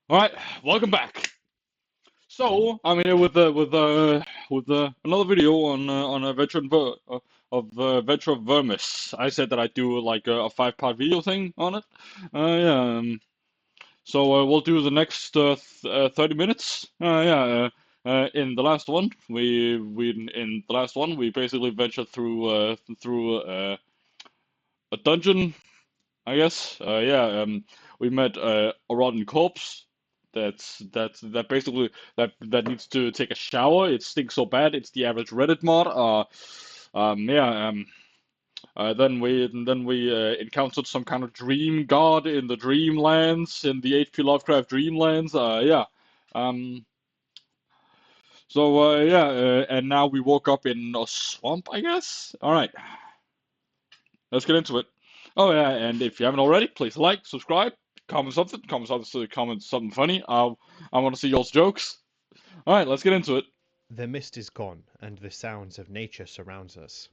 All right, welcome back. So I'm here with another video on a veteran of vermis. I said that I'd do like a 5-part video thing on it. Yeah. We'll do the next 30 minutes. In the last one, we basically ventured through a dungeon, I guess. We met a rotten corpse. That basically that needs to take a shower. It stinks so bad. It's the average Reddit mod. Yeah. Then we encountered some kind of dream god in the Dreamlands, in the H.P. Lovecraft Dreamlands. Yeah. Um. And now we woke up in a swamp, I guess. All right, let's get into it. Oh yeah, and if you haven't already, please like, subscribe, comment something funny. I want to see y'all's jokes. All right, let's get into it. The mist is gone, and the sounds of nature surrounds us.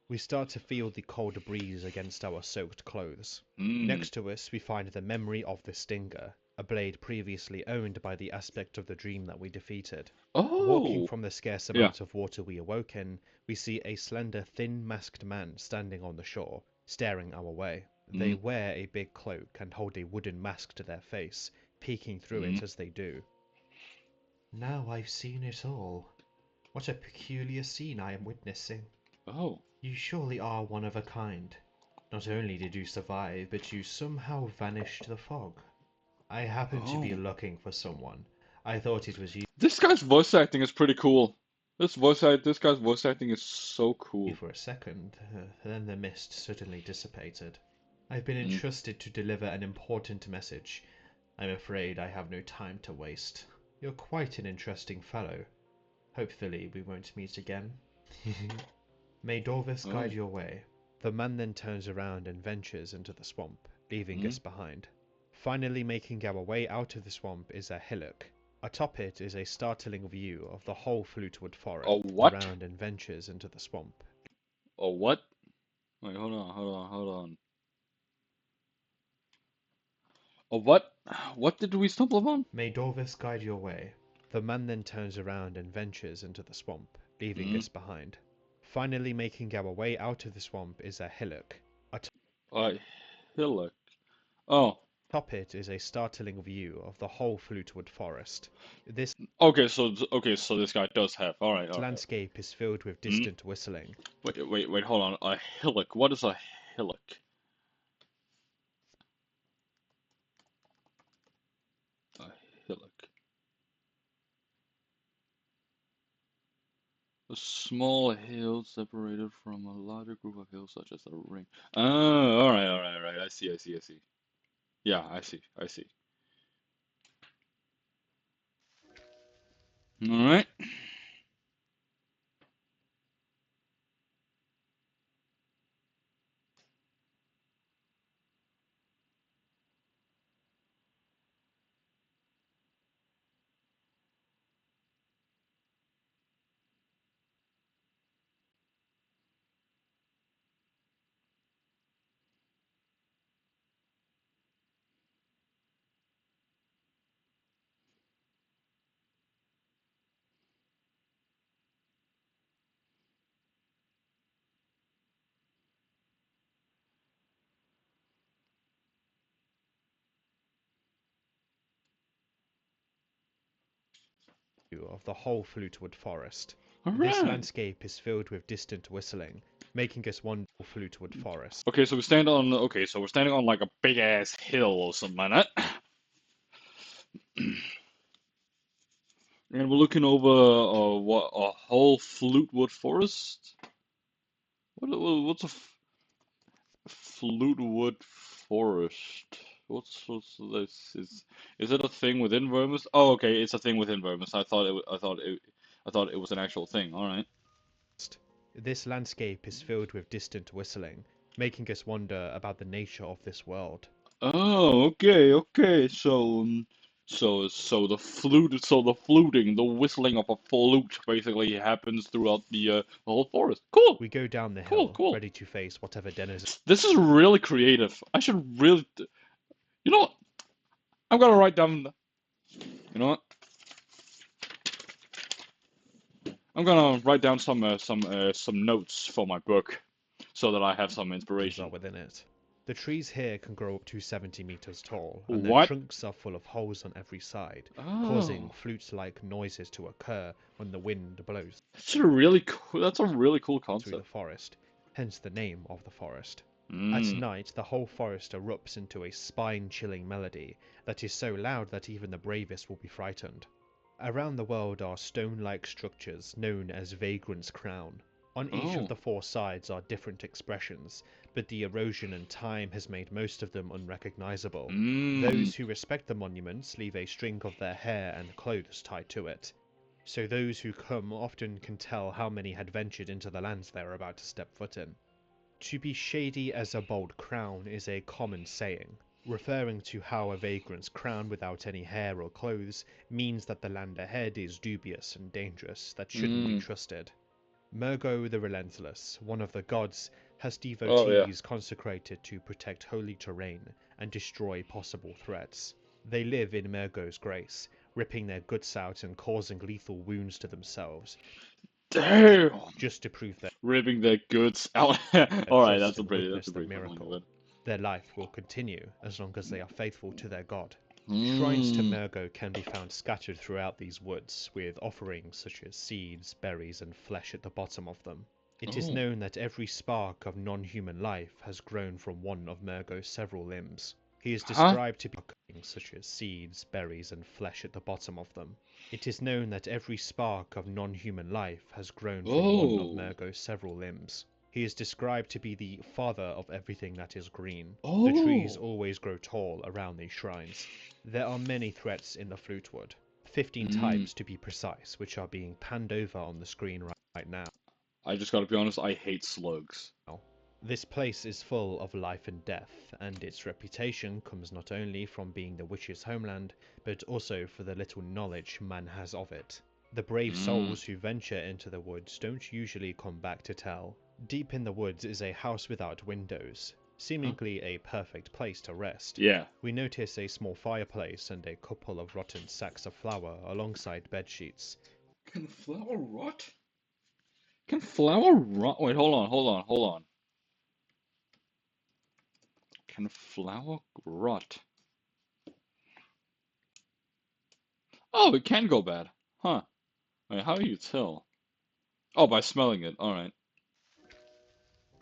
We start to feel the cold breeze against our soaked clothes. Hmm. Next to us we find the memory of the Stinger, a blade previously owned by the aspect of the dream that we defeated. Walking Oh. from the scarce Yeah. amount of water we awoke in, we see a slender, thin, masked man standing on the shore, staring our way. They Hmm. wear a big cloak and hold a wooden mask to their face, peeking through Hmm. it as they do. Now I've seen it all. What a peculiar scene I am witnessing. Oh. You surely are one of a kind. Not only did you survive, but you somehow vanished the fog. I happened to be Oh. looking for someone. I thought it was you This guy's voice acting is pretty cool. This guy's voice acting is so cool. for a second, then the mist suddenly dissipated. I've been Hmm. entrusted to deliver an important message. I'm afraid I have no time to waste. You're quite an interesting fellow. Hopefully we won't meet again. May Dorvis guide Oh. your way. The man then turns around and ventures into the swamp, leaving Hmm. us behind. Finally making our way out of the swamp is a hillock. Atop it is a startling view of the whole Flutewood forest. A what? Around and ventures into the swamp. A what? Wait, hold on. A what? What did we stumble upon? May Dorvis guide your way. The man then turns around and ventures into the swamp, leaving Hmm. us behind. Finally making our way out of the swamp is a hillock. A hillock. Oh. Atop it is a startling view of the whole Flutewood forest. This Okay, so this guy does have. All right. landscape is filled with Hmm? distant whistling. Wait, hold on. A hillock. What is a hillock? A hillock. A small hill separated from a larger group of hills, such as a ring. Oh, all right. I see. Yeah, I see. All right. Of the whole Flutewood forest. All This right. landscape is filled with distant whistling, making us wonder Flutewood forest. So we're standing on like a big ass hill or something like that. And we're looking over what a whole flutewood forest. What's a flutewood forest? What's this? Is it a thing within vermis? Oh, okay, it's a thing within vermis. I thought it was an actual thing. All right. This landscape is filled with distant whistling, making us wonder about the nature of this world. Oh, okay. So the fluting, the whistling of a flute, basically happens throughout the whole forest. Cool, We go down the cool, hill, cool. ready to face whatever denizens. This is really creative. I should really, you know what? I'm gonna write down. You know what? I'm gonna write down some notes for my book, so that I have some Are inspiration. within it. The trees here can grow up to 70 meters tall, and their What? trunks are full of holes on every side, causing Oh, flute-like noises to occur when the wind blows that's a really cool. That's a really cool through the concept. forest, hence the name of the forest. At Mm. night, the whole forest erupts into a spine-chilling melody that is so loud that even the bravest will be frightened. Around the world are stone-like structures known as Vagrant's Crown. On each of Oh. the four sides are different expressions, but the erosion and time has made most of them unrecognizable. Mm. Those who respect the monuments leave a string of their hair and clothes tied to it, so those who come often can tell how many had ventured into the lands they are about to step foot in. To be shady as a bold crown is a common saying, referring to how a vagrant's crown without any hair or clothes means that the land ahead is dubious and dangerous, that shouldn't be Mm. trusted. Murgo the Relentless, one of the gods, has Oh yeah. devotees consecrated to protect holy terrain and destroy possible threats. They live in Murgo's grace, ripping their guts out and causing lethal wounds to themselves, Damn. just to prove their Ripping their goods out. All right, trust and that's witness a the pretty fun one. miracle. Their life will continue as long as they are faithful to their god. Shrines to Mm. Murgo can be found scattered throughout these woods, with offerings such as seeds, berries, and flesh at the bottom of them. It is Oh. known that every spark of non-human life has grown from one of Murgo's several limbs. He is Huh? described to be offerings such as seeds, berries, and flesh at the bottom of them. It is known that every spark of non-human life has grown from one of Oh. Murgo's several limbs. He is described to be the father of everything that is green. The trees Oh. always grow tall around these shrines. There are many threats in the flutewood, 15 Mm. types to be precise, which are being panned over on the screen right now. I just gotta be honest. I hate slugs. This place is full of life and death, and its reputation comes not only from being the witch's homeland, but also for the little knowledge man has of it. The brave Mm. souls who venture into the woods don't usually come back to tell. Deep in the woods is a house without windows, Huh? seemingly a perfect place to rest. Yeah. We notice a small fireplace and a couple of rotten sacks of flour alongside bedsheets. Can flour rot? Can flour rot? Wait, hold on. Can flour rot? Oh, it can go bad. Huh. Wait, how do you tell? Oh, by smelling it. Alright.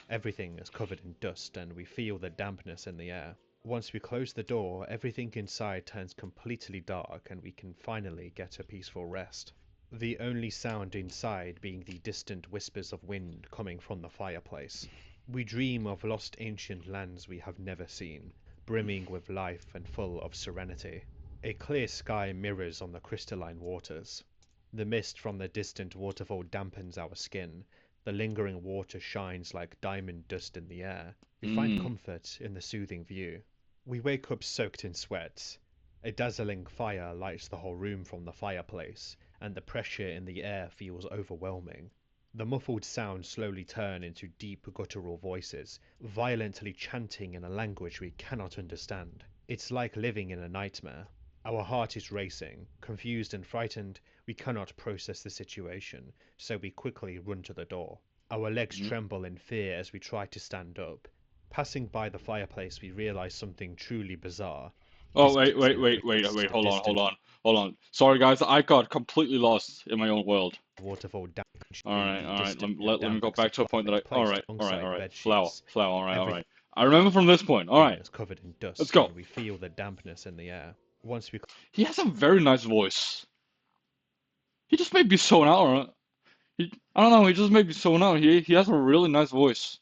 Everything is covered in dust and we feel the dampness in the air. Once we close the door, everything inside turns completely dark and we can finally get a peaceful rest. The only sound inside being the distant whispers of wind coming from the fireplace. We dream of lost ancient lands we have never seen, brimming with life and full of serenity. A clear sky mirrors on the crystalline waters. The mist from the distant waterfall dampens our skin. The lingering water shines like diamond dust in the air. We find Mm. comfort in the soothing view. We wake up soaked in sweat. A dazzling fire lights the whole room from the fireplace, and the pressure in the air feels overwhelming. The muffled sounds slowly turn into deep guttural voices, violently chanting in a language we cannot understand. It's like living in a nightmare. Our heart is racing. Confused and frightened, we cannot process the situation, so we quickly run to the door. Our legs Mm. tremble in fear as we try to stand up. Passing by the fireplace, we realize something truly bizarre. Oh, This hold on. Sorry, guys, I got completely lost in my own world. waterfall dampens Alright, the alright, distant let me go dampness of back to a point that flour I. placed Alright, alongside alright. bed Flour, sheets. flour, Everything alright. I remember from this point. Alright, is covered in let's dust, go. and we feel the dampness in the air. Once we He has a very nice voice. He just may be sewn out, or I don't know, he just may be sewn out. He has a really nice voice.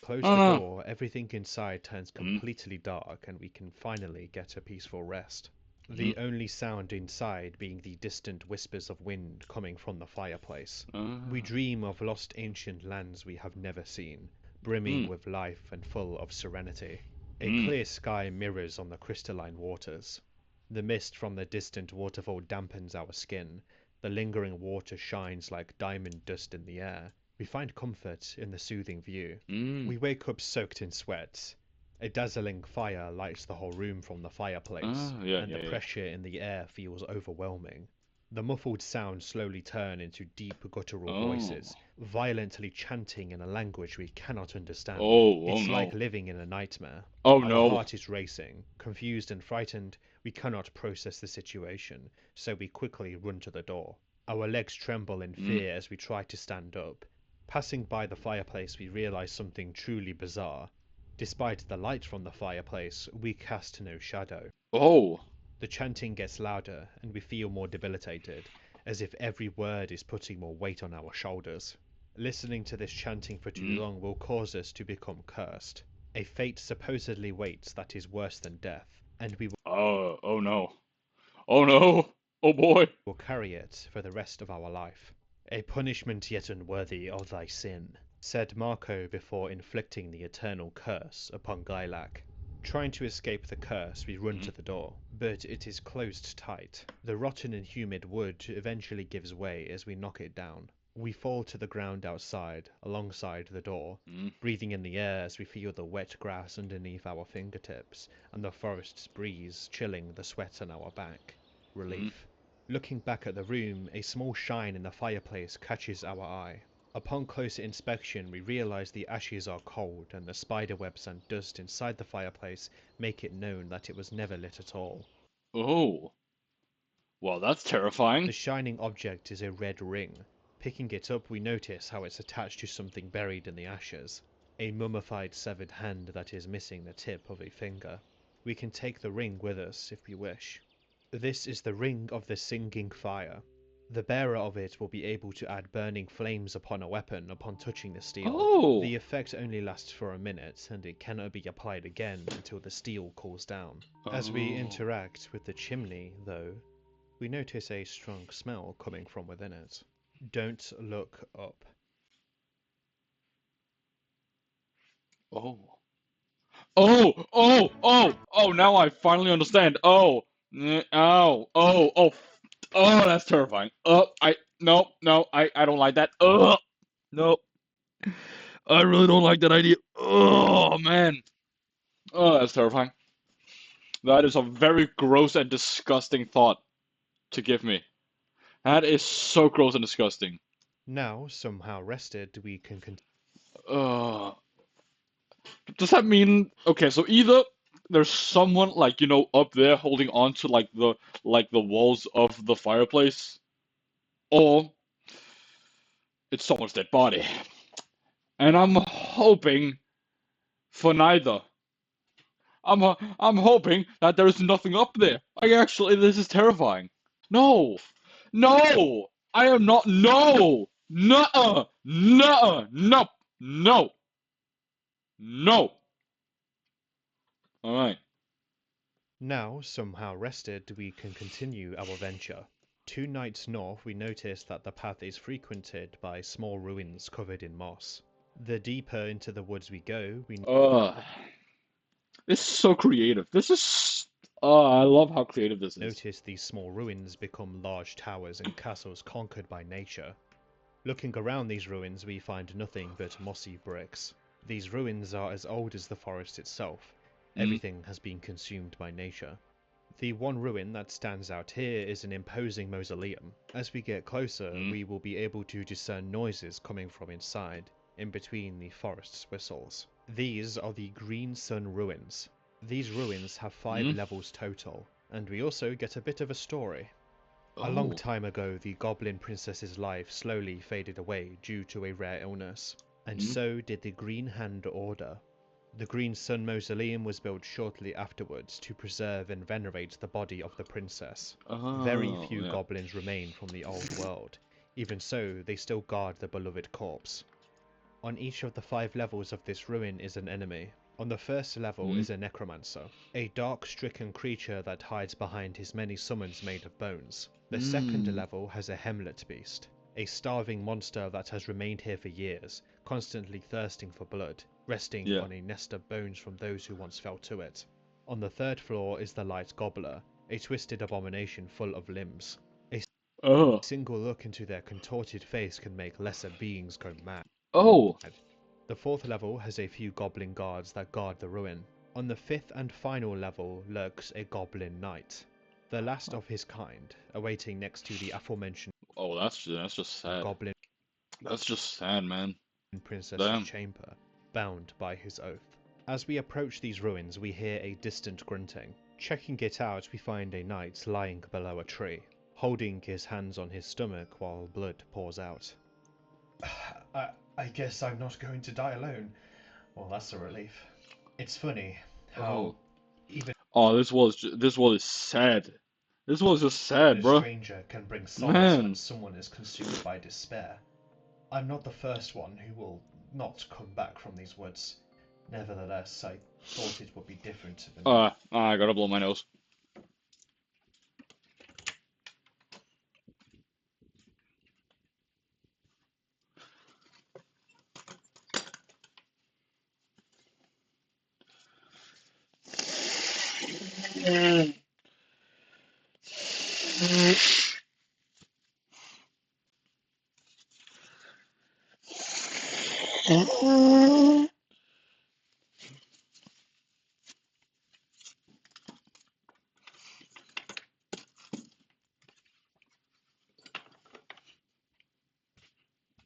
I close don't the know. door, everything inside turns Mm, completely dark, and we can finally get a peaceful rest. mm, The only sound inside being the distant whispers of wind coming from the fireplace. We uh, dream of lost ancient lands we have never seen, brimming mm, with life and full of serenity. A mm, clear sky mirrors on the crystalline waters. The mist from the distant waterfall dampens our skin. The lingering water shines like diamond dust in the air. We find comfort in the soothing view. mm. We wake up soaked in sweat. A dazzling fire lights the whole room from the fireplace, Yeah, and the yeah, yeah. pressure in the air feels overwhelming. The muffled sounds slowly turn into deep guttural Oh. voices, violently chanting in a language we cannot understand. Oh It's like no. living in a nightmare. Oh Our no. heart is racing. Confused and frightened, we cannot process the situation, so we quickly run to the door. Our legs tremble in Mm. fear as we try to stand up. Passing by the fireplace, we realize something truly bizarre. Despite the light from the fireplace, we cast no shadow. Oh. The chanting gets louder, and we feel more debilitated, as if every word is putting more weight on our shoulders. Listening to this chanting for too Mm. long will cause us to become cursed. A fate supposedly waits that is worse than death, and we Oh no. Oh no. Oh boy. will carry it for the rest of our life. A punishment yet unworthy of thy sin, said Marco before inflicting the eternal curse upon Gailak. Trying to escape the curse, we run Mm. to the door, but it is closed tight. The rotten and humid wood eventually gives way as we knock it down. We fall to the ground outside, alongside the door, Mm. breathing in the air as we feel the wet grass underneath our fingertips, and the forest's breeze chilling the sweat on our back. Mm. Relief. Looking back at the room, a small shine in the fireplace catches our eye. Upon closer inspection, we realize the ashes are cold, and the spiderwebs and dust inside the fireplace make it known that it was never lit at all. Oh. Well, that's terrifying. The shining object is a red ring. Picking it up, we notice how it's attached to something buried in the ashes. A mummified severed hand that is missing the tip of a finger. We can take the ring with us if we wish. This is the Ring of the Singing Fire. The bearer of it will be able to add burning flames upon a weapon upon touching the steel. Oh. The effect only lasts for a minute, and it cannot be applied again until the steel cools down. As we Oh. interact with the chimney, though, we notice a strong smell coming from within it. Don't look up. Oh. Oh. Oh. Oh. Oh. Now I finally understand. Oh. Oh. Oh. Oh. Oh. That's terrifying. No. No. I don't like that. No. I really don't like that idea. Oh man. Oh, that's terrifying. That is a very gross and disgusting thought to give me. That is so gross and disgusting. Now, somehow rested, we can Uh, does that mean okay? So either there's someone like up there holding on to like the walls of the fireplace, or it's someone's dead body. And I'm hoping for neither. I'm hoping that there is nothing up there. This is terrifying. No, no, I am not. No, nuh-uh, nuh-uh, no, no, no. All right. Now, somehow rested, we can continue our venture. 2 nights north, we notice that the path is frequented by small ruins covered in moss. The deeper into the woods we go, we Uh, this is so creative. This is. I love how creative this is. notice these small ruins become large towers and castles conquered by nature. Looking around these ruins, we find nothing but mossy bricks. These ruins are as old as the forest itself. Mm, Everything has been consumed by nature. The one ruin that stands out here is an imposing mausoleum. As we get closer, mm, we will be able to discern noises coming from inside, in between the forest's whistles. These are the Green Sun Ruins. These ruins have 5 mm. levels total, and we also get a bit of a story. A long Oh. time ago, the Goblin Princess's life slowly faded away due to a rare illness, and Mm, so did the Green Hand Order. The Green Sun Mausoleum was built shortly afterwards to preserve and venerate the body of the princess. Very oh, few yeah. goblins remain from the old world. Even so, they still guard the beloved corpse. On each of the 5 levels of this ruin is an enemy. On the first level Mm, is a necromancer, a dark stricken creature that hides behind his many summons made of bones. The second mm. level has a Hemlet beast, a starving monster that has remained here for years, constantly thirsting for blood, resting Yeah. on a nest of bones from those who once fell to it. On the third floor is the Light Gobbler, a twisted abomination full of limbs. A Oh. single look into their contorted face can make lesser beings go mad. Oh. The fourth level has a few goblin guards that guard the ruin. On the 5th and final level lurks a goblin knight, the last of his kind, awaiting next to the aforementioned Oh, that's just sad. goblin That's just sad, man. princess's Damn. chamber, bound by his oath. As we approach these ruins, we hear a distant grunting. Checking it out, we find a knight lying below a tree, holding his hands on his stomach while blood pours out. I guess I'm not going to die alone. Well, that's a relief. It's funny how even Oh, this was sad. This was just sad, a bro. stranger can bring solace when Man. someone is consumed by despair. I'm not the first one who will not come back from these woods. Nevertheless, I thought it would be different than you. I gotta blow my nose.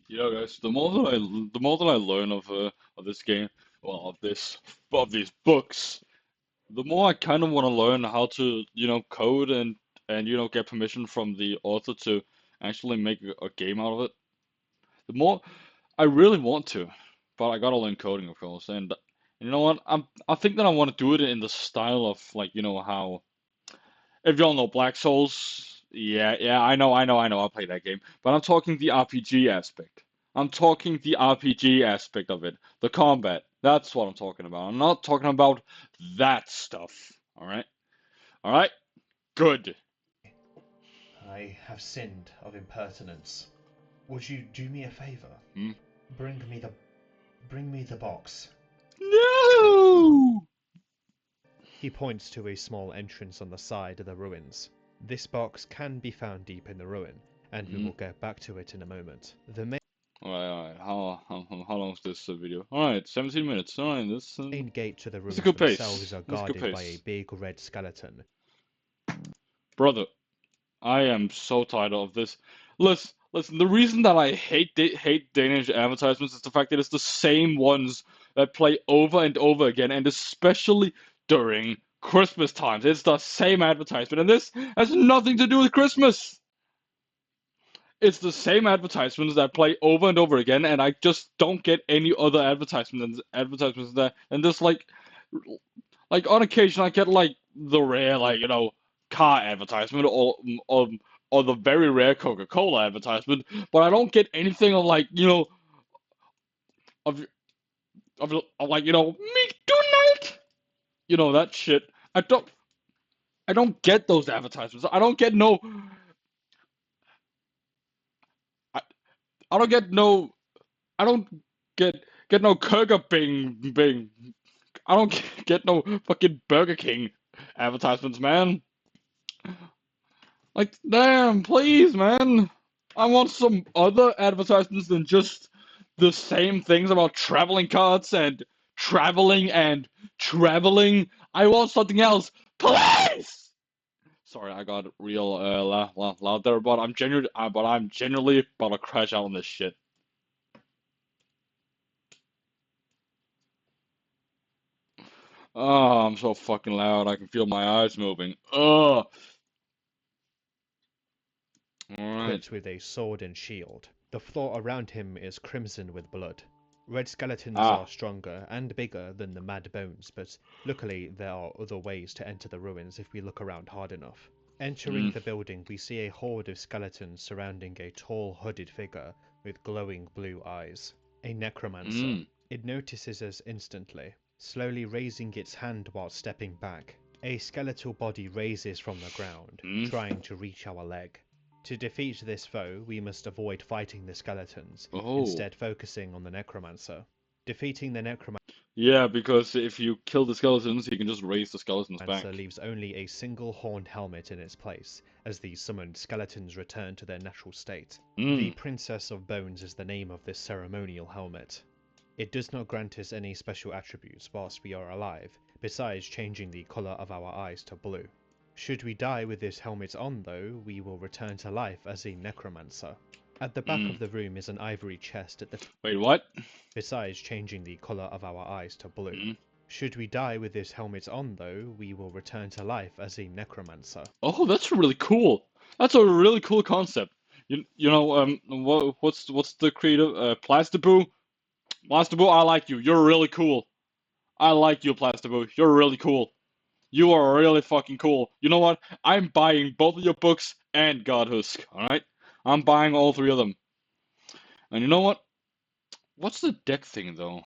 Yeah, guys. The more that I learn of this game, well, of these books, the more I kind of want to learn how to, code and get permission from the author to actually make a game out of it. The more I really want to, but I gotta learn coding, of course. And you know what? I think that I want to do it in the style of like, how if y'all know Black Souls, yeah, I know, I played that game. But I'm talking the RPG aspect. I'm talking the RPG aspect of it. The combat. That's what I'm talking about. I'm not talking about that stuff. All right? All right? Good. I have sinned of impertinence. Would you do me a favor? Hmm? Bring me the box. No! He points to a small entrance on the side of the ruins. This box can be found deep in the ruin, and we Hmm. will get back to it in a moment. The All right. How long is this video? All right, 17 minutes. All right, main gate to the that's a ruins good themselves pace. are That's a good guarded by a pace, big red skeleton. brother. I am so tired of this. Listen. The reason that I hate Danish advertisements is the fact that it's the same ones that play over and over again, and especially during Christmas times. It's the same advertisement, and this has nothing to do with Christmas. It's the same advertisements that play over and over again, and I just don't get any other advertisements that. And just like on occasion, I get like the rare car advertisement or or the very rare Coca-Cola advertisement, but I don't get anything of of of like McDonald, that shit. I don't get those advertisements. I don't get no. I, I don't get no. I don't get no Burger Bing. I don't get no fucking Burger King advertisements, man. Like, damn, please, man. I want some other advertisements than just the same things about traveling carts and traveling and traveling. I want something else, please. Sorry, I got real loud there, but I'm genuinely about to crash out on this shit. Oh, I'm so fucking loud. I can feel my eyes moving. Ugh. All right. Equipped with a sword and shield. The floor around him is crimson with blood. Red skeletons Ah. are stronger and bigger than the mad bones, but luckily there are other ways to enter the ruins if we look around hard enough. Entering Mm. the building, we see a horde of skeletons surrounding a tall, hooded figure with glowing blue eyes. A necromancer. Mm. It notices us instantly, slowly raising its hand while stepping back. A skeletal body raises from the ground, Mm. trying to reach our leg. To defeat this foe, we must avoid fighting the skeletons, Oh. instead focusing on the necromancer. Defeating the necromancer Yeah, because if you kill the skeletons, you can just raise the skeletons back. leaves only a single horned helmet in its place, as the summoned skeletons return to their natural state. The Mm. Princess of Bones is the name of this ceremonial helmet. It does not grant us any special attributes whilst we are alive, besides changing the colour of our eyes to blue. Should we die with this helmet on though, we will return to life as a necromancer. At the back of the room is an ivory chest at the Wait, what? besides changing the colour of our eyes to blue. Should we die with this helmet on though, we will return to life as a necromancer. Oh, that's really cool. That's a really cool concept. What's the creative Plastaboo? Plastaboo, I like you. You're really cool. I like you, Plastaboo. You're really cool. You are really fucking cool. You know what? I'm buying both of your books and Godhusk. All right, I'm buying all three of them. And you know what? What's the deck thing though?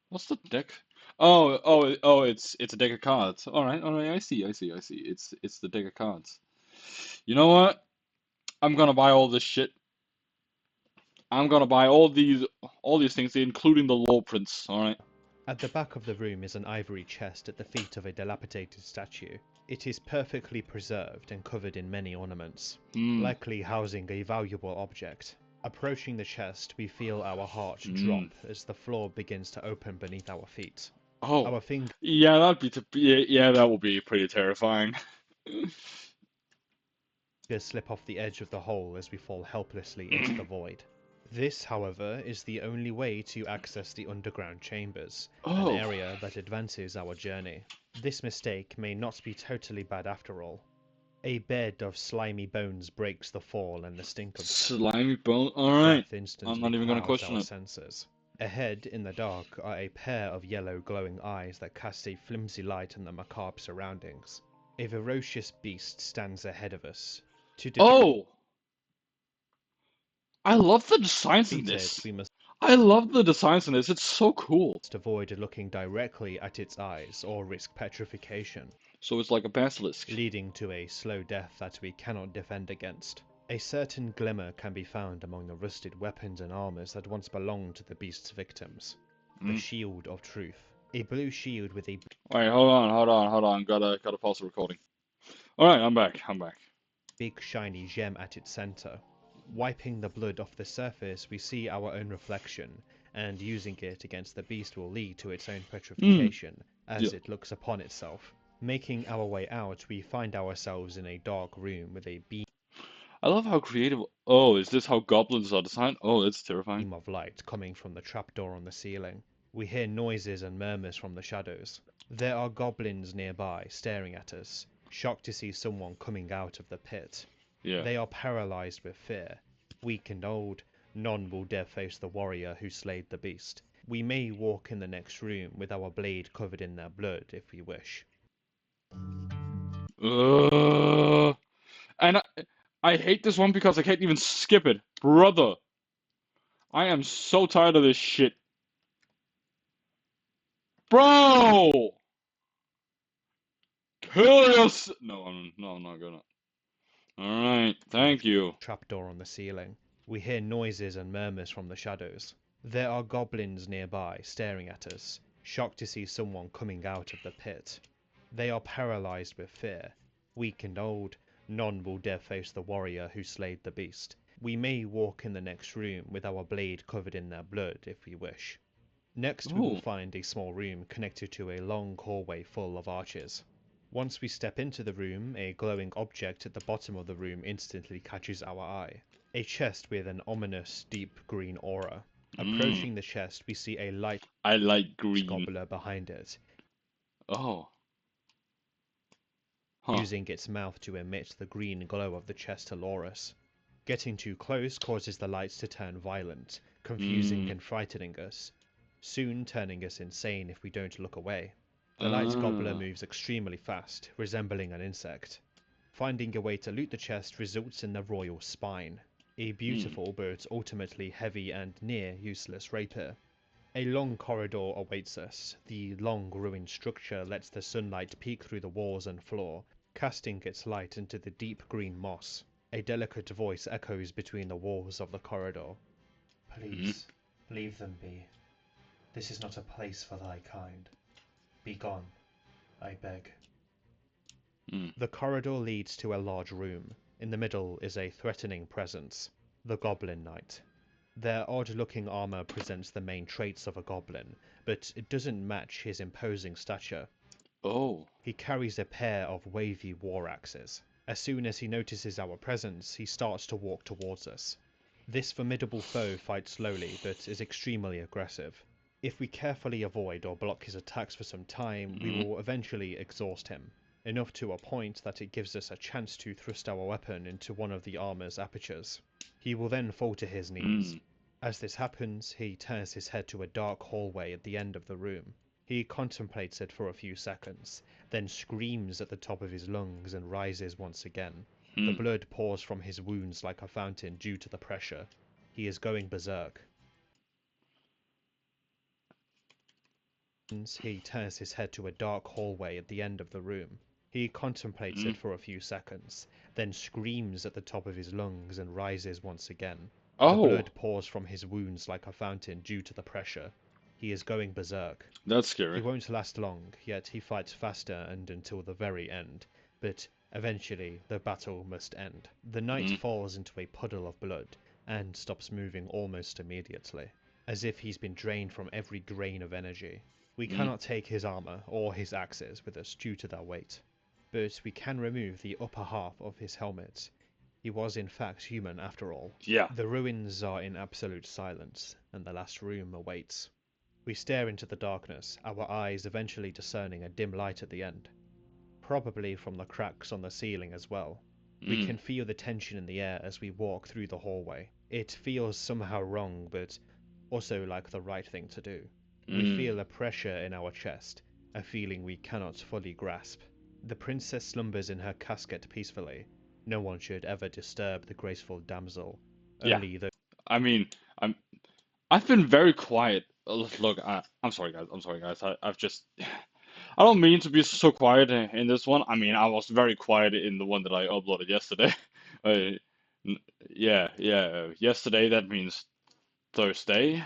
What's the deck? Oh! It's a deck of cards. All right. I see. It's the deck of cards. You know what? I'm gonna buy all this shit. I'm gonna buy all these things, including the lore prints. All right. At the back of the room is an ivory chest at the feet of a dilapidated statue. It is perfectly preserved and covered in many ornaments, likely housing a valuable object. Approaching the chest, we feel our heart drop as the floor begins to open beneath our feet. Oh. Our fingers Yeah, that would be pretty terrifying. slip off the edge of the hole as we fall helplessly into the void. This, however, is the only way to access the underground chambers, an area that advances our journey. This mistake may not be totally bad after all. A bed of slimy bones breaks the fall, and the stink of Slimy bone. All right. death instantly I'm not even gonna clouds question our it. senses. Ahead, in the dark, are a pair of yellow glowing eyes that cast a flimsy light on the macabre surroundings. A ferocious beast stands ahead of us. Oh! I love the designs in defeat this. it, we must I love the designs in this. It's so cool. avoid looking directly at its eyes or risk petrification, So it's like a basilisk. leading to a slow death that we cannot defend against. A certain glimmer can be found among the rusted weapons and armors that once belonged to the beast's victims. The Shield of Truth. A blue shield with a Wait, hold on. Gotta pause the recording. All right, I'm back. big shiny gem at its center. Wiping the blood off the surface, we see our own reflection, and using it against the beast will lead to its own petrification as it looks upon itself. Making our way out, we find ourselves in a dark room with a beam I love how creative. Oh, is this how goblins are designed? Oh, it's terrifying. of light coming from the trapdoor on the ceiling. We hear noises and murmurs from the shadows. There are goblins nearby, staring at us, shocked to see someone coming out of the pit. Yeah. They are paralyzed with fear. Weak and old, none will dare face the warrior who slayed the beast. We may walk in the next room with our blade covered in their blood if we wish. And I hate this one because I can't even skip it. Brother, I am so tired of this shit. Bro! Kill yourself! No, I'm not gonna. Alright, thank you. Trapdoor on the ceiling. We hear noises and murmurs from the shadows. There are goblins nearby, staring at us, shocked to see someone coming out of the pit. They are paralyzed with fear. Weak and old, none will dare face the warrior who slayed the beast. We may walk in the next room with our blade covered in their blood if we wish. Next we will find a small room connected to a long hallway full of arches. Once we step into the room, a glowing object at the bottom of the room instantly catches our eye. A chest with an ominous, deep green aura. Approaching the chest, we see a light I like green. gobbler behind it, Oh. using its mouth to emit the green glow of the chest to lure us. Getting too close causes the lights to turn violent, confusing and frightening us, soon turning us insane if we don't look away. The light gobbler moves extremely fast, resembling an insect. Finding a way to loot the chest results in the royal spine, a beautiful but ultimately heavy and near useless rapier. A long corridor awaits us. The long ruined structure lets the sunlight peek through the walls and floor, casting its light into the deep green moss. A delicate voice echoes between the walls of the corridor. Please, leave them be. This is not a place for thy kind. Be gone, I beg. The corridor leads to a large room. In the middle is a threatening presence, the Goblin Knight. Their odd-looking armor presents the main traits of a goblin, but it doesn't match his imposing stature. Oh. He carries a pair of wavy war axes. As soon as he notices our presence, he starts to walk towards us. This formidable foe fights slowly, but is extremely aggressive. If we carefully avoid or block his attacks for some time, we Mm. will eventually exhaust him, enough to a point that it gives us a chance to thrust our weapon into one of the armor's apertures. He will then fall to his knees. Mm. As this happens, he turns his head to a dark hallway at the end of the room. He contemplates it for a few seconds, then screams at the top of his lungs and rises once again. The Mm. blood pours from his wounds like a fountain due to the pressure. He is going berserk. He turns his head to a dark hallway at the end of the room. He contemplates Mm. it for a few seconds, then screams at the top of his lungs and rises once again. The Oh, blood pours from his wounds like a fountain due to the pressure. He is going berserk. that's He scary. won't last long, yet he fights faster and until the very end. But eventually, the battle must end. The knight Mm. falls into a puddle of blood and stops moving almost immediately, as if he's been drained from every grain of energy. We Mm. cannot take his armor or his axes with us due to their weight, but we can remove the upper half of his helmet. He was in fact human after all. Yeah. The ruins are in absolute silence, and the last room awaits. We stare into the darkness, our eyes eventually discerning a dim light at the end, probably from the cracks on the ceiling as well. We Mm. can feel the tension in the air as we walk through the hallway. It feels somehow wrong, but also like the right thing to do. We Mm. feel a pressure in our chest, a feeling we cannot fully grasp. The princess slumbers in her casket peacefully. No one should ever disturb the graceful damsel. Yeah. Only the I mean, I've been very quiet. Look, I'm sorry, guys. I'm sorry, guys. I've just. I don't mean to be so quiet in this one. I mean, I was very quiet in the one that I uploaded yesterday. Uh, yeah, yeah. Yesterday, that means Thursday.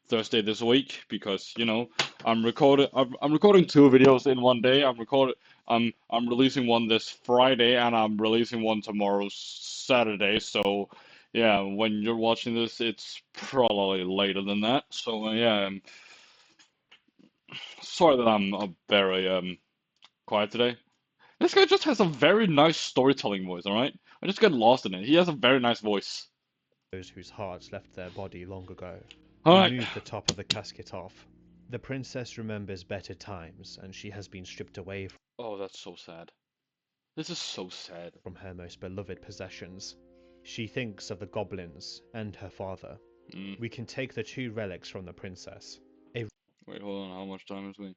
Thursday this week because I'm recording two videos in one day. I'm releasing one this Friday and I'm releasing one tomorrow Saturday. So yeah, when you're watching this, it's probably later than that. So yeah, sorry that I'm very quiet today. This guy just has a very nice storytelling voice, all right? I just get lost in it. He has a very nice voice. those whose hearts left their body long ago. All We right. move the top of the casket off. The princess remembers better times, and she has been stripped away Oh, that's so sad. This is so sad. from her most beloved possessions. She thinks of the goblins and her father. Mm. We can take the two relics from the princess. A Wait, hold on. How much time is we?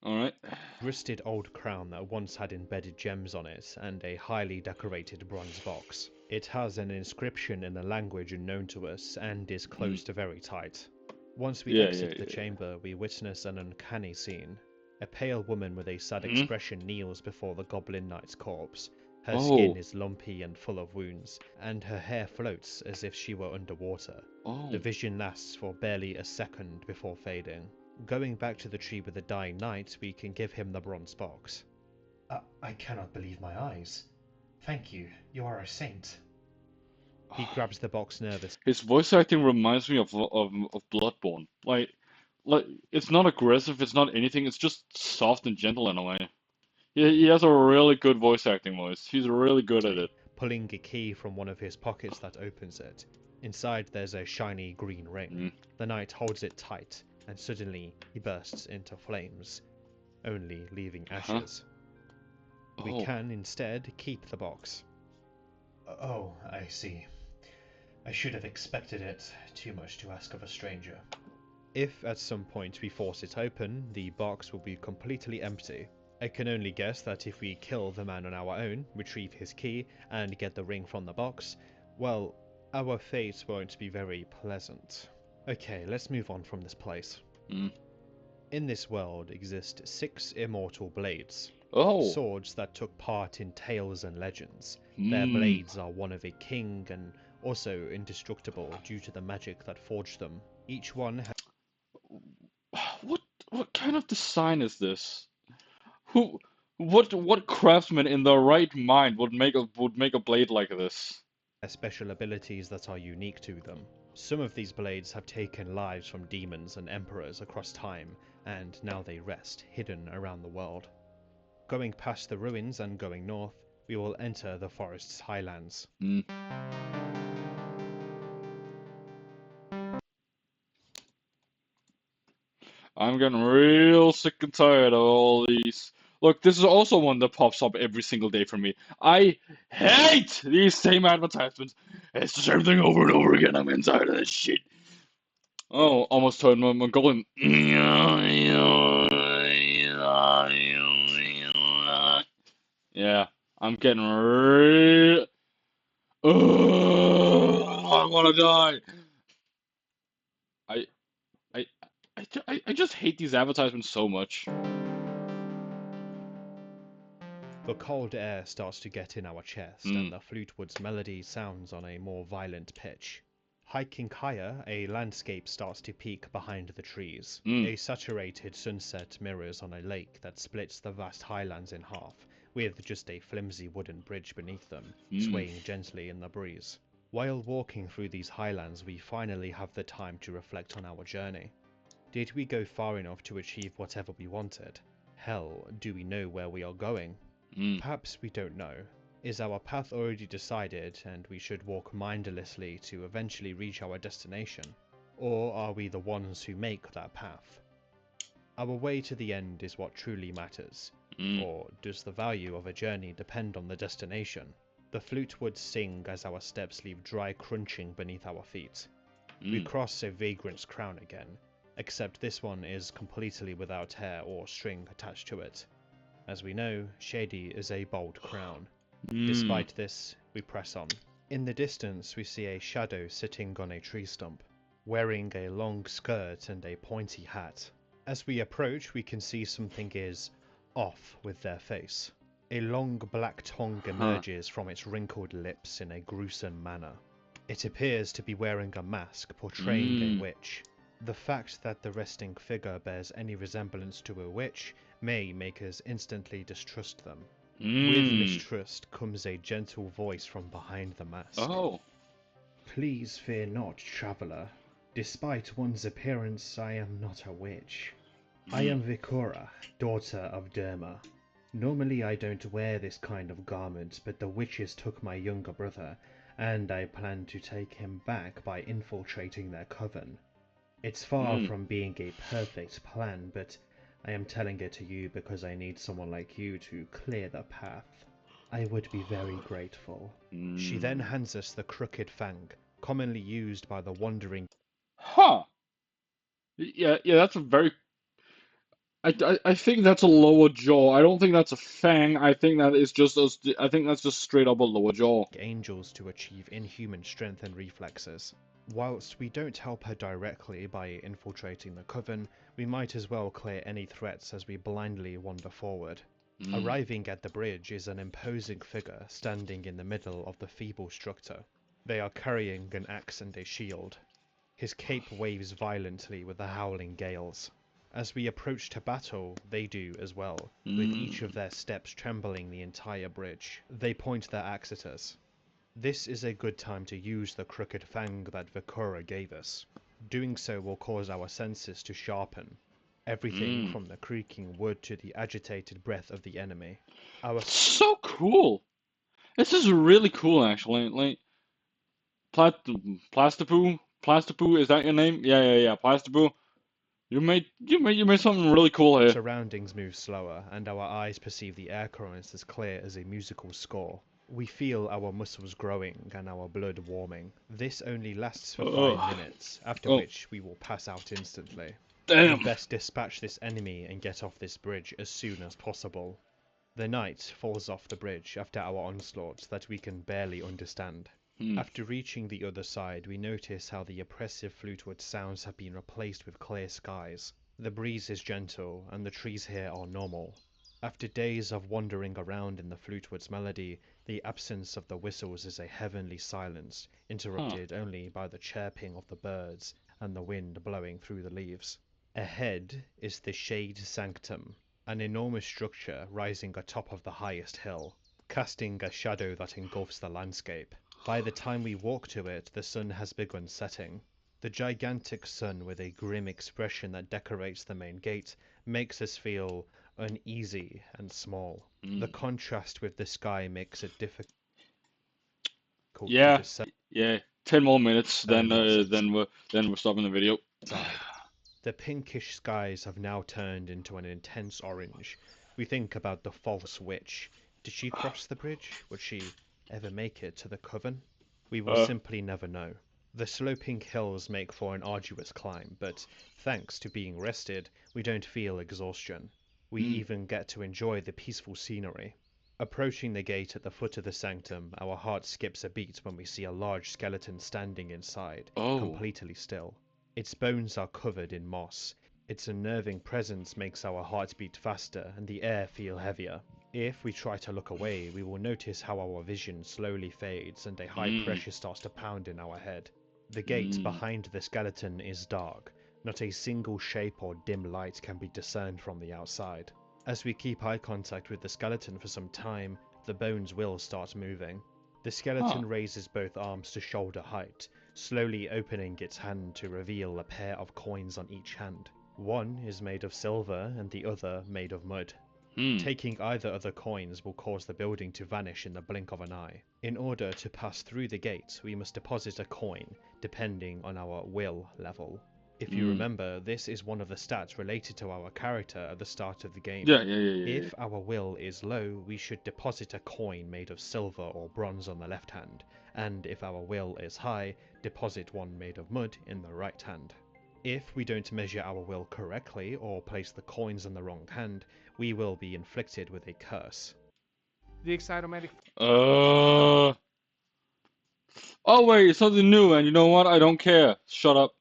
All right. rusted old crown that once had embedded gems on it, and a highly decorated bronze box. It has an inscription in a language unknown to us, and is Mm. closed very tight. Once we Yeah, yeah, exit the yeah. chamber, we witness an uncanny scene. A pale woman with a sad Hmm? expression kneels before the goblin knight's corpse. Her skin Oh, is lumpy and full of wounds, and her hair floats as if she were underwater. The oh. vision lasts for barely a second before fading. Going back to the tree with the dying knight, we can give him the bronze box. I cannot believe my eyes. Thank you, you are a saint. He grabs the box nervously. His voice acting reminds me of Bloodborne. Like it's not aggressive, it's not anything. It's just soft and gentle in a way. He has a really good voice acting voice. He's really good at it. Pulling a key from one of his pockets that opens it. Inside there's a shiny green ring. Mm. The knight holds it tight, and suddenly he bursts into flames, only leaving Huh? ashes. We Oh. can instead keep the box. Oh, I see. I should have expected it. Too much to ask of a stranger. If at some point we force it open, the box will be completely empty. I can only guess that if we kill the man on our own, retrieve his key, and get the ring from the box, well, our fate won't be very pleasant. Okay, let's move on from this place. Mm. In this world exist 6 immortal blades. Oh. Swords that took part in tales and legends. Their Hmm. blades are one of a king and also indestructible due to the magic that forged them. Each one has What what kind of design is this? What craftsman in their right mind would make a blade like this? special abilities that are unique to them. Some of these blades have taken lives from demons and emperors across time, and now they rest, hidden around the world. Going past the ruins and going north, we will enter the forest's highlands. Hmm. I'm getting real sick and tired of all these. Look, this is also one that pops up every single day for me. I hate these same advertisements. It's the same thing over and over again. I'm inside of this shit. Oh, almost turned my Mongolian. Yeah, I'm getting real. I want to die. I, I just hate these advertisements so much. The cold air starts to get in our chest, Mm, and the flutewood's melody sounds on a more violent pitch. Hiking higher, a landscape starts to peek behind the trees. mm, A saturated sunset mirrors on a lake that splits the vast highlands in half, with just a flimsy wooden bridge beneath them, mm, swaying gently in the breeze. While walking through these highlands, we finally have the time to reflect on our journey. Did we go far enough to achieve whatever we wanted? Hell, do we know where we are going? mm, Perhaps we don't know. Is our path already decided and we should walk mindlessly to eventually reach our destination? Or are we the ones who make that path? Our way to the end is what truly matters. mm, Or does the value of a journey depend on the destination? The flute would sing as our steps leave dry crunching beneath our feet. We mm. cross a vagrant's crown again, except this one is completely without hair or string attached to it. As we know, Shady is a bold crown. Mm. Despite this, we press on. In the distance, we see a shadow sitting on a tree stump, wearing a long skirt and a pointy hat. As we approach, we can see something is off with their face. A long black tongue Huh. emerges from its wrinkled lips in a gruesome manner. It appears to be wearing a mask portraying a Mm. witch. The fact that the resting figure bears any resemblance to a witch may make us instantly distrust them. With Mm. mistrust comes a gentle voice from behind the mask. Oh. Please fear not, traveller. Despite one's appearance, I am not a witch. I Mm. am Vikora, daughter of Derma. Normally I don't wear this kind of garment, but the witches took my younger brother, and I plan to take him back by infiltrating their coven. It's far Mm. from being a perfect plan, but I am telling it to you because I need someone like you to clear the path. I would be very grateful. She then Mm. hands us the crooked fang, commonly used by the wandering Huh. Yeah, yeah, that's a very. I think that's a lower jaw. I don't think that's a fang. I think that is just a. I think that's just straight up a lower jaw. angels to achieve inhuman strength and reflexes. Whilst we don't help her directly by infiltrating the coven, we might as well clear any threats as we blindly wander forward. Mm. Arriving at the bridge is an imposing figure standing in the middle of the feeble structure. They are carrying an axe and a shield. His cape waves violently with the howling gales. As we approach to battle, they do as well, with each of Mm. their steps trembling the entire bridge. They point their axe at us. This is a good time to use the crooked fang that Vikora gave us. Doing so will cause our senses to sharpen. Everything Mm. from the creaking wood to the agitated breath of the enemy. Our So cool. This is really cool, actually. Like, Plastipoo, Plastipoo, is that your name? Yeah, yeah, yeah, Plastipoo. You made something really cool here. surroundings move slower, and our eyes perceive the air currents as clear as a musical score. We feel our muscles growing and our blood warming. This only lasts for 5 Ugh. minutes, after Oh, which we will pass out instantly. We damn. best dispatch this enemy and get off this bridge as soon as possible. The knight falls off the bridge after our onslaught that we can barely understand. Hmm. After reaching the other side, we notice how the oppressive flutewood sounds have been replaced with clear skies. The breeze is gentle, and the trees here are normal. After days of wandering around in the flutewood's melody, the absence of the whistles is a heavenly silence, Huh. interrupted only by the chirping of the birds and the wind blowing through the leaves. Ahead is the Shade Sanctum, an enormous structure rising atop of the highest hill, casting a shadow that engulfs the landscape. By the time we walk to it, the sun has begun setting. The gigantic sun with a grim expression that decorates the main gate makes us feel uneasy and small. The contrast with the sky makes it difficult to Yeah, discern yeah. 10 more minutes, then what's then we're stopping the video. outside. The pinkish skies have now turned into an intense orange. We think about the false witch. Did she cross the bridge? Would she ever make it to the coven? We will simply never know. The sloping hills make for an arduous climb, but thanks to being rested, we don't feel exhaustion. We even get to enjoy the peaceful scenery. Approaching the gate at the foot of the sanctum, our heart skips a beat when we see a large skeleton standing inside, Oh. completely still. Its bones are covered in moss. Its unnerving presence makes our heart beat faster and the air feel heavier. If we try to look away, we will notice how our vision slowly fades and a high pressure starts to pound in our head. The gate behind the skeleton is dark. Not a single shape or dim light can be discerned from the outside. As we keep eye contact with the skeleton for some time, the bones will start moving. The skeleton raises both arms to shoulder height, slowly opening its hand to reveal a pair of coins on each hand. One is made of silver and the other made of mud. Taking either of the coins will cause the building to vanish in the blink of an eye. In order to pass through the gate, we must deposit a coin, depending on our will level. If you remember, this is one of the stats related to our character at the start of the game. Yeah. If our will is low, we should deposit a coin made of silver or bronze on the left hand, and if our will is high, deposit one made of mud in the right hand. If we don't measure our will correctly or place the coins in the wrong hand, we will be inflicted with a curse. The Excitomatic. Oh wait, it's something new, and you know what? I don't care. Shut up.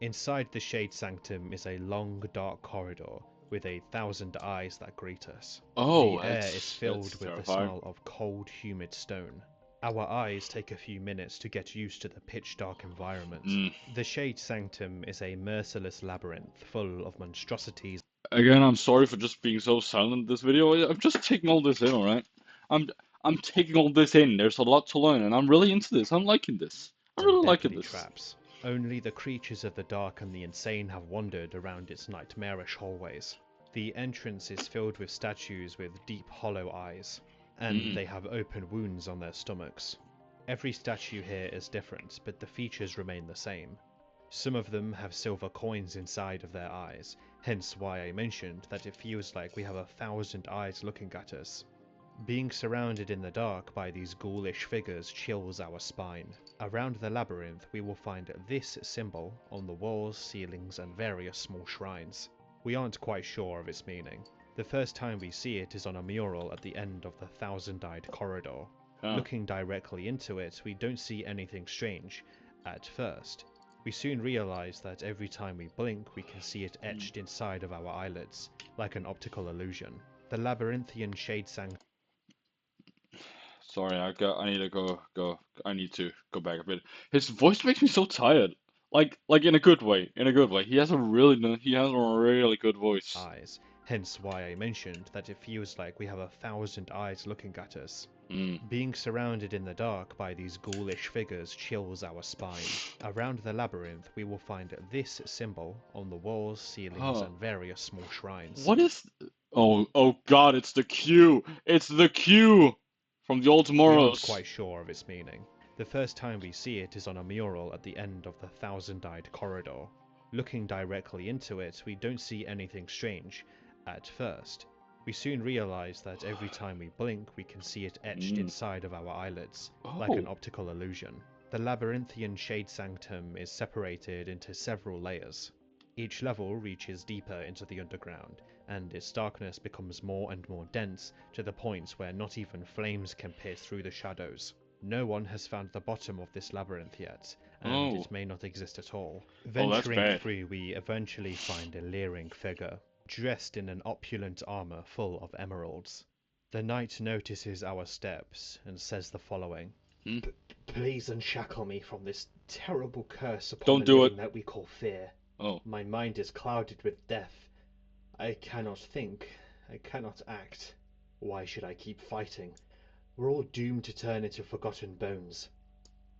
Inside the Shade Sanctum is a long, dark corridor with 1,000 eyes that greet us. Oh, the air is filled with terrifying. the smell of cold, humid stone. Our eyes take a few minutes to get used to the pitch-dark environment. The Shade Sanctum is a merciless labyrinth full of monstrosities. Again, I'm sorry for just being so silent in this video. I'm just taking all this in, alright? I'm taking all this in. There's a lot to learn, and I'm really into this. I'm liking this. I'm really liking Deadly this. traps. Only the creatures of the dark and the insane have wandered around its nightmarish hallways. The entrance is filled with statues with deep hollow eyes, and they have open wounds on their stomachs. Every statue here is different, but the features remain the same. Some of them have silver coins inside of their eyes, hence why I mentioned that it feels like we have 1,000 eyes looking at us. Being surrounded in the dark by these ghoulish figures chills our spine. Around the labyrinth we will find this symbol on the walls, ceilings and various small shrines. We aren't quite sure of its meaning. The first time we see it is on a mural at the end of the 1,000-eyed corridor. Looking directly into it, we don't see anything strange at first. We soon realize that every time we blink we can see it etched inside of our eyelids, like an optical illusion. The labyrinthian Shade Sanctum. Sorry, I need to go. I need to go back a bit. His voice makes me so tired. Like in a good way. In a good way. He has a really good voice. Eyes. Hence why I mentioned that it feels like we have 1,000 eyes looking at us. Being surrounded in the dark by these ghoulish figures chills our spine. Around the labyrinth we will find this symbol on the walls, ceilings and various small shrines. What is... Oh god, it's the Q! It's the Q! From the old We Moros. aren't quite sure of its meaning. The first time we see it is on a mural at the end of the 1,000-eyed corridor. Looking directly into it, we don't see anything strange at first. We soon realize that every time we blink, we can see it etched inside of our eyelids, like an optical illusion. The labyrinthian Shade Sanctum is separated into several layers. Each level reaches deeper into the underground, and its darkness becomes more and more dense to the point where not even flames can pierce through the shadows. No one has found the bottom of this labyrinth yet, and it may not exist at all. Venturing through, we eventually find a leering figure, dressed in an opulent armor full of emeralds. The knight notices our steps and says the following. Please unshackle me from this terrible curse upon the living that we call fear. My mind is clouded with death. I cannot think. I cannot act. Why should I keep fighting? We're all doomed to turn into forgotten bones.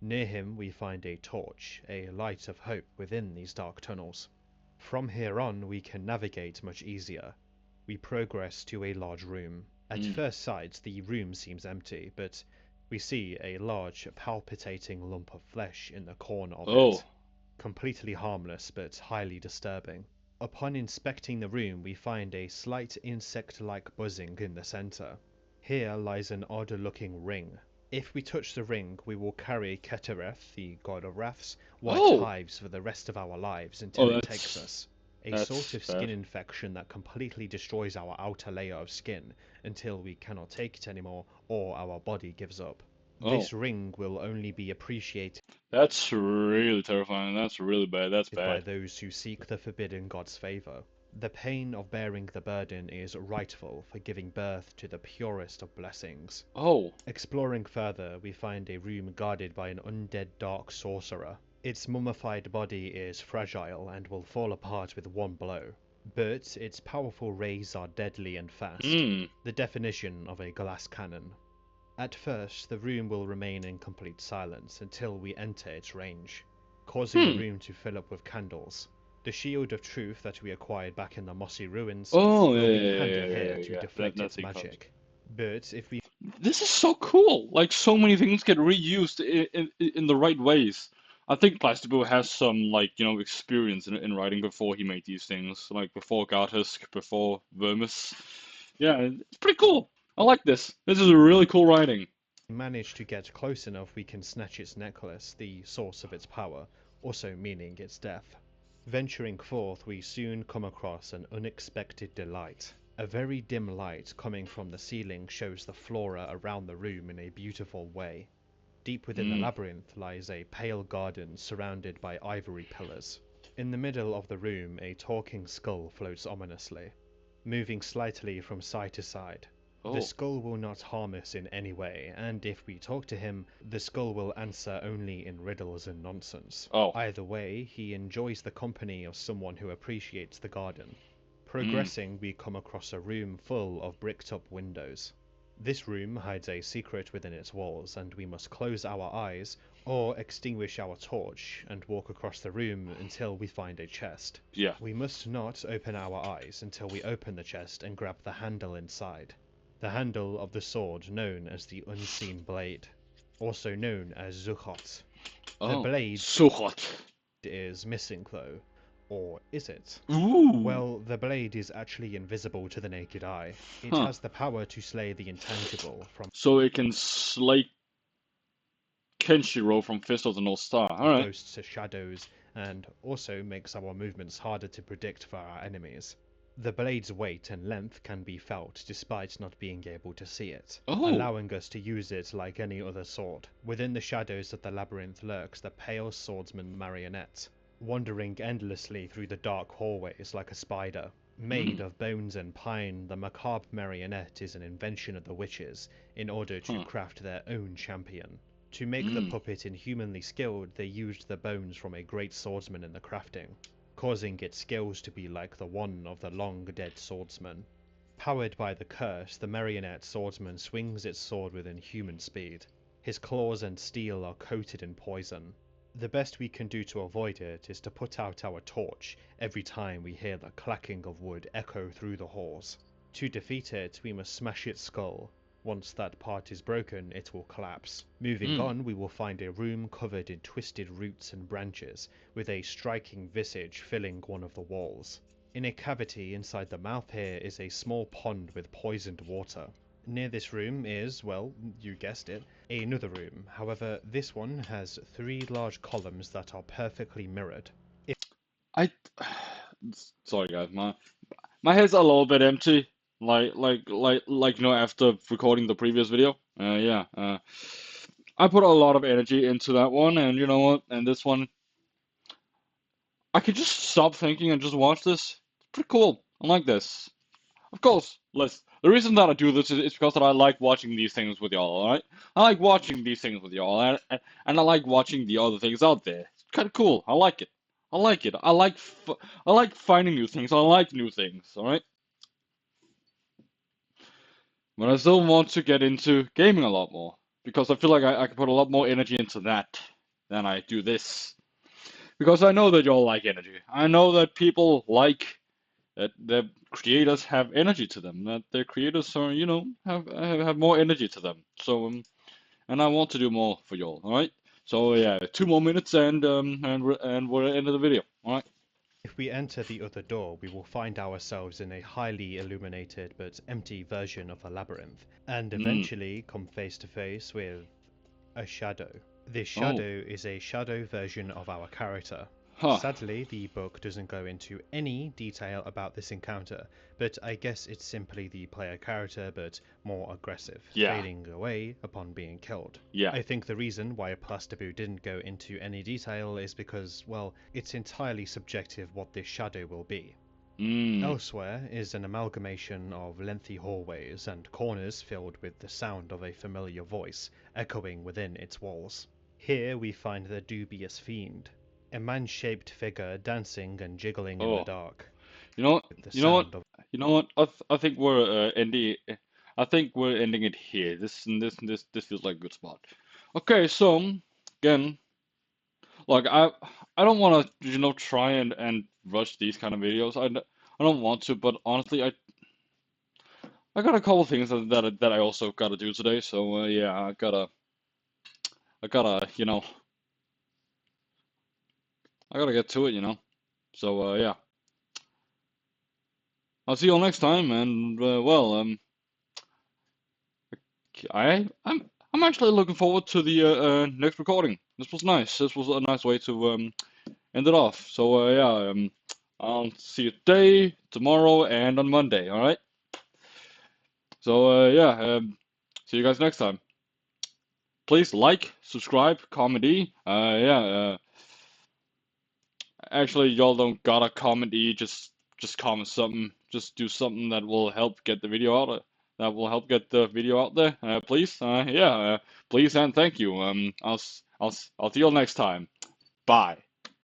Near him we find a torch, a light of hope within these dark tunnels. From here on we can navigate much easier. We progress to a large room. At first sight the room seems empty, but we see a large palpitating lump of flesh in the corner of Oh. it. Completely harmless but highly disturbing. Upon inspecting the room we find a slight insect-like buzzing in the center. Here lies an odd-looking ring. If we touch the ring, we will carry Ketereth, the god of wraths, white Oh. hives for the rest of our lives until it takes That's us. A sort of skin bad. infection that completely destroys our outer layer of skin until we cannot take it anymore or our body gives up. This ring will only be appreciated That's really terrifying. That's really bad. That's by bad. those who seek the forbidden god's favor. The pain of bearing the burden is rightful for giving birth to the purest of blessings. Oh. Exploring further, we find a room guarded by an undead dark sorcerer. Its mummified body is fragile and will fall apart with one blow, but its powerful rays are deadly and fast. The definition of a glass cannon. At first, the room will remain in complete silence until we enter its range, causing the room to fill up with candles. The shield of truth that we acquired back in the mossy ruins will be handy here to deflect its magic. But if we This is so cool. Like so many things get reused in the right ways. I think Plastico has some like experience in writing before he made these things, like before Gartisk, before Vermis. Yeah, it's pretty cool. I like this. This is really cool writing. manage to get close enough, we can snatch its necklace, the source of its power, also meaning its death. Venturing forth, we soon come across an unexpected delight. A very dim light coming from the ceiling shows the flora around the room in a beautiful way. Deep within the labyrinth lies a pale garden surrounded by ivory pillars. In the middle of the room, a talking skull floats ominously, moving slightly from side to side. The skull will not harm us in any way, and if we talk to him, the skull will answer only in riddles and nonsense. Either way, he enjoys the company of someone who appreciates the garden. Progressing, we come across a room full of bricked-up windows. This room hides a secret within its walls, and we must close our eyes or extinguish our torch and walk across the room until we find a chest. Yeah. We must not open our eyes until we open the chest and grab the handle inside. The handle of the sword known as the Unseen Blade, also known as Zuchot. The blade is missing though, or is it? Well, the blade is actually invisible to the naked eye. It has the power to slay the intangible from So it can slay Kenshiro from Fist of the North Star. Alright. ghosts to shadows, and also makes our movements harder to predict for our enemies. The blade's weight and length can be felt despite not being able to see it, allowing us to use it like any other sword. Within the shadows of the labyrinth lurks the pale swordsman marionette, wandering endlessly through the dark hallways like a spider. Made of bones and pine, the macabre marionette is an invention of the witches in order to craft their own champion. To make the puppet inhumanly skilled, they used the bones from a great swordsman in the crafting, causing its skills to be like the one of the long-dead swordsman. Powered by the curse, the marionette swordsman swings its sword with inhuman speed. His claws and steel are coated in poison. The best we can do to avoid it is to put out our torch every time we hear the clacking of wood echo through the halls. To defeat it, we must smash its skull. Once that part is broken, it will collapse. Moving on, we will find a room covered in twisted roots and branches, with a striking visage filling one of the walls. In a cavity inside the mouth here is a small pond with poisoned water. Near this room is, well, you guessed it, another room. However, this one has 3 large columns that are perfectly mirrored. Sorry guys, my head's a little bit empty. After recording the previous video. I put a lot of energy into that one, and you know what? And this one, I could just stop thinking and just watch this. It's pretty cool. I like this. Of course, the reason that I do this is because that I like watching these things with y'all, alright? I like watching these things with y'all, and I like watching the other things out there. It's kind of cool. I like it. I like it. I like finding new things. I like new things, alright? But I still want to get into gaming a lot more because I feel like I can put a lot more energy into that than I do this. Because I know that y'all like energy. I know that people like that their creators have energy to them. That their creators are, have more energy to them. So and I want to do more for y'all. All right. So yeah, 2 more minutes and we're end of the video. All right. If we enter the other door, we will find ourselves in a highly illuminated but empty version of a labyrinth, and Mm. eventually come face to face with a shadow. This Oh. shadow is a shadow version of our character. Huh. Sadly, the book doesn't go into any detail about this encounter, but I guess it's simply the player character but more aggressive, Yeah. fading away upon being killed. Yeah. I think the reason why Plasterboo didn't go into any detail is because, well, it's entirely subjective what this shadow will be. Mm. Elsewhere is an amalgamation of lengthy hallways and corners filled with the sound of a familiar voice echoing within its walls. Here we find the dubious fiend, a man-shaped figure dancing and jiggling in the Oh. dark, You know. with the You know what? sound of You know what? I think we're ending. I think we're ending it here. This feels like a good spot. Okay. So again, like I don't want to try and rush these kind of videos. I don't want to, but honestly, I got a couple things that I also gotta do today. So yeah, I gotta I gotta get to it. So yeah, I'll see you all next time. And well, I'm actually looking forward to the next recording. This was nice. This was a nice way to end it off. So yeah, I'll see you today, tomorrow, and on Monday. All right. So yeah, see you guys next time. Please like, subscribe, comment. Yeah. Actually, y'all don't gotta comment. Just comment something. Just do something that will help get the video out. That will help get the video out there. Please. Yeah. Please and thank you. I'll see you all next time. Bye.